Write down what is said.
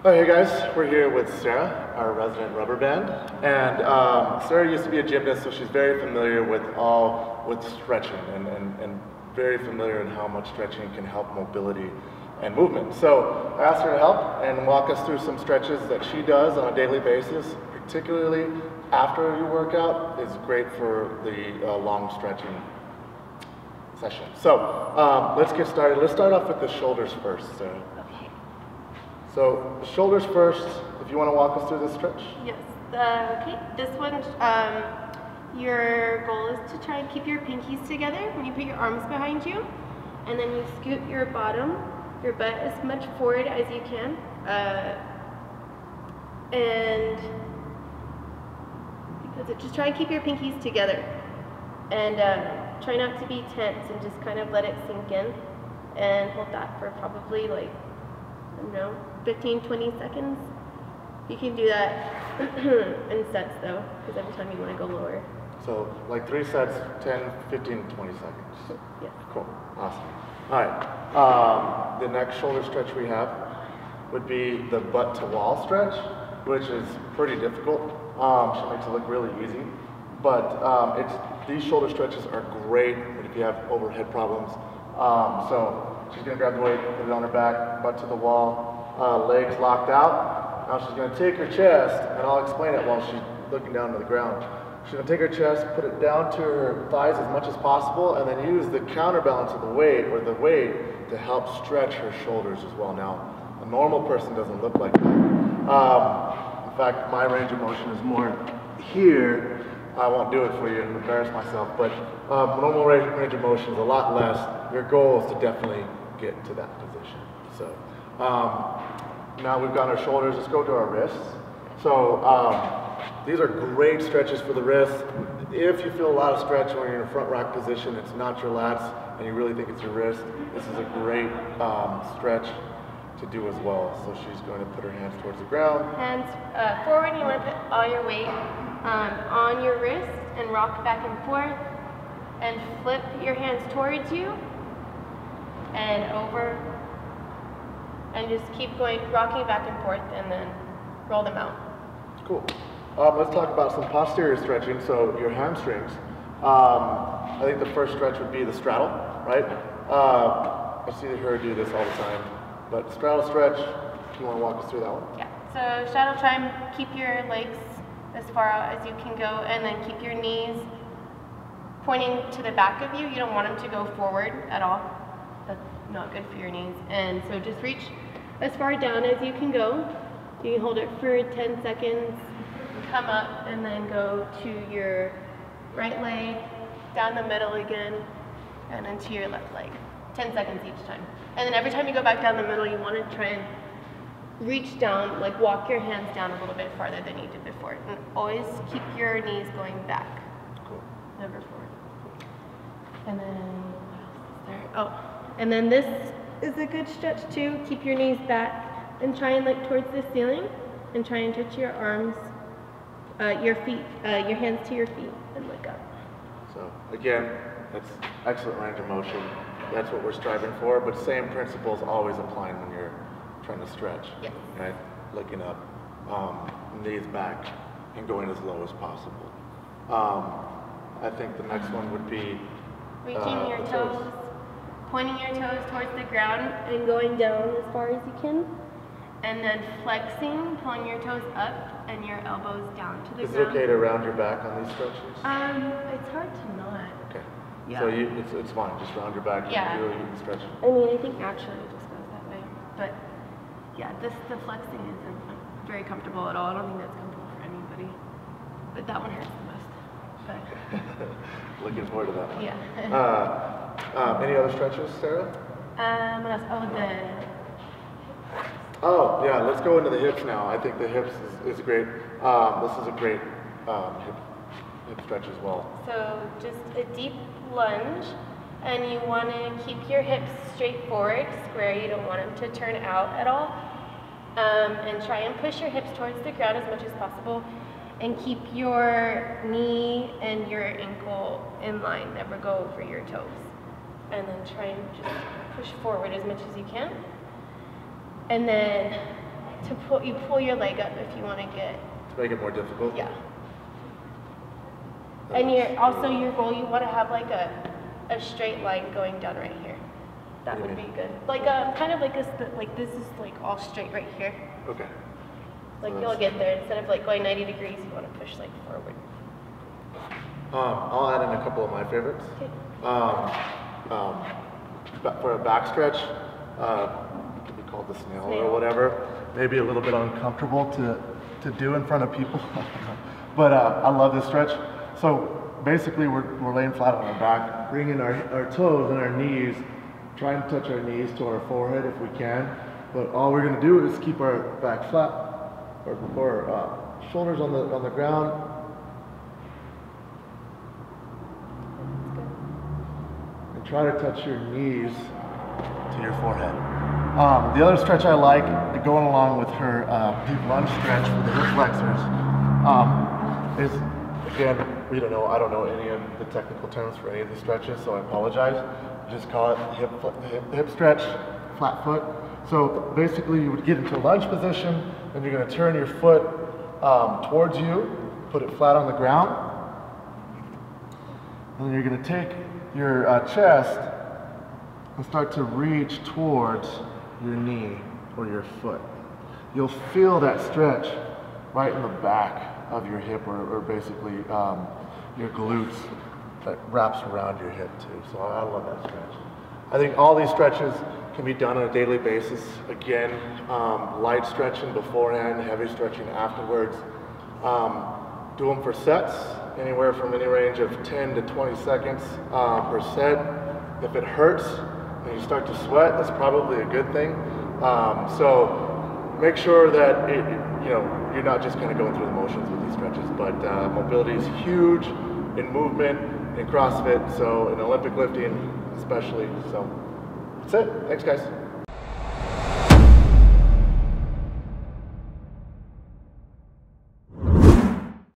Oh, hey guys, we're here with Sarah, our resident rubber band, and Sarah used to be a gymnast, so she's very familiar with stretching and very familiar in how much stretching can help mobility and movement. So I asked her to help and walk us through some stretches that she does on a daily basis, particularly after your workout. Is great for the long stretching session. So let's get started. Let's start off with the shoulders first, Sarah. Okay. So shoulders first, if you want to walk us through this stretch. Yes. Okay. This one, your goal is to try and keep your pinkies together when you put your arms behind you, and then you scoot your butt as much forward as you can, and because just try and keep your pinkies together, and try not to be tense, and just kind of let it sink in, and hold that for probably like, I don't know, 15-20 seconds. You can do that in sets though, because every time you want to go lower. So like 3 sets, 10, 15, 20 seconds. Yes. Cool, awesome. All right, the next shoulder stretch we have would be the butt to wall stretch, which is pretty difficult. She makes it look really easy, but these shoulder stretches are great if you have overhead problems. So she's gonna grab the weight, put it on her back, butt to the wall, legs locked out. Now she's gonna take her chest, and I'll explain it while she's looking down to the ground. She's gonna take her chest, put it down to her thighs as much as possible, and then use the counterbalance of the weight, or the weight, to help stretch her shoulders as well. Now, a normal person doesn't look like that. In fact, my range of motion is more here. I won't do it for you and embarrass myself, but normal range of motion is a lot less. Your goal is to definitely get to that position. So now we've got our shoulders, let's go to our wrists. So these are great stretches for the wrists. If you feel a lot of stretch when you're in a front rack position, it's not your lats, and you really think it's your wrist, this is a great stretch to do as well. So she's going to put her hands towards the ground. Hands forward, you want to put all your weight on your wrist and rock back and forth, and flip your hands towards you and over, and just keep going, rocking back and forth, and then roll them out. Cool. Let's talk about some posterior stretching. So your hamstrings. I think the first stretch would be the straddle, right? I see her do this all the time. But straddle stretch, do you want to walk us through that one? Yeah. So straddle, try and keep your legs as far out as you can go, and then keep your knees pointing to the back of you. You don't want them to go forward at all. That's not good for your knees. And so just reach as far down as you can go. You can hold it for 10 seconds, come up, and then go to your right leg, down the middle again, and then to your left leg. 10 seconds each time. And then every time you go back down the middle, you want to try and reach down, like walk your hands down a little bit farther than you did before. And always keep your knees going back. Cool. Never forward. And then, what else is there? Oh, and then this is a good stretch too. Keep your knees back and try and look towards the ceiling, and try and touch your arms, your feet, your hands to your feet, and look up. So again, that's excellent range of motion. That's what we're striving for, but same principles always applying when you're trying to stretch. Yes. Right? Looking up, knees back, and going as low as possible. I think the next one would be reaching your toes, pointing your toes towards the ground and going down as far as you can. And then flexing, pulling your toes up and your elbows down to the ground. Is it okay to round your back on these stretches? It's hard to not. Okay. Yeah. So it's fine, just round your back and really you can stretch. I mean, I think naturally it just goes that way. But yeah, the flexing isn't very comfortable at all. I don't think that's comfortable for anybody. But that one hurts the most. But looking forward to that one. Yeah. Any other stretches, Sarah? What else? Oh, yeah, let's go into the hips now. I think the hips is great. This is a great hip stretch as well. So just a deep lunge, and you want to keep your hips straight forward, square. You don't want them to turn out at all. And try and push your hips towards the ground as much as possible, and keep your knee and your ankle in line. Never go over your toes. And then try and just push forward as much as you can. And then you pull your leg up if you want to get. To make it more difficult? Yeah. And your goal, you want to have like a straight line going down right here. That would be good. Like kind of like this is like all straight right here. Okay. Like you'll get there. Instead of like going 90 degrees, you want to push like forward. I'll add in a couple of my favorites. Okay. For a back stretch, it could be called the snail or whatever. Maybe a little bit uncomfortable to do in front of people. But I love this stretch. So basically we're laying flat on our back, bringing our toes and our knees, trying to touch our knees to our forehead if we can. But all we're going to do is keep our back flat, or shoulders on the ground. And try to touch your knees to your forehead. The other stretch I like, going along with her deep lunge stretch with the hip flexors, is, again, I don't know any of the technical terms for any of the stretches, so I apologize. Just call it hip stretch, flat foot. So basically you would get into a lunge position, and you're going to turn your foot towards you, put it flat on the ground, and then you're going to take your chest and start to reach towards your knee or your foot. You'll feel that stretch right in the back of your hip, or basically your glutes that wraps around your hip too. So I love that stretch. I think all these stretches can be done on a daily basis. Again, light stretching beforehand, heavy stretching afterwards. Do them for sets, anywhere from any range of 10 to 20 seconds per set. If it hurts and you start to sweat, that's probably a good thing. So make sure that you're not just kind of going through the motions with these stretches, but mobility is huge in movement, in CrossFit, so in Olympic lifting especially. So that's it. Thanks, guys.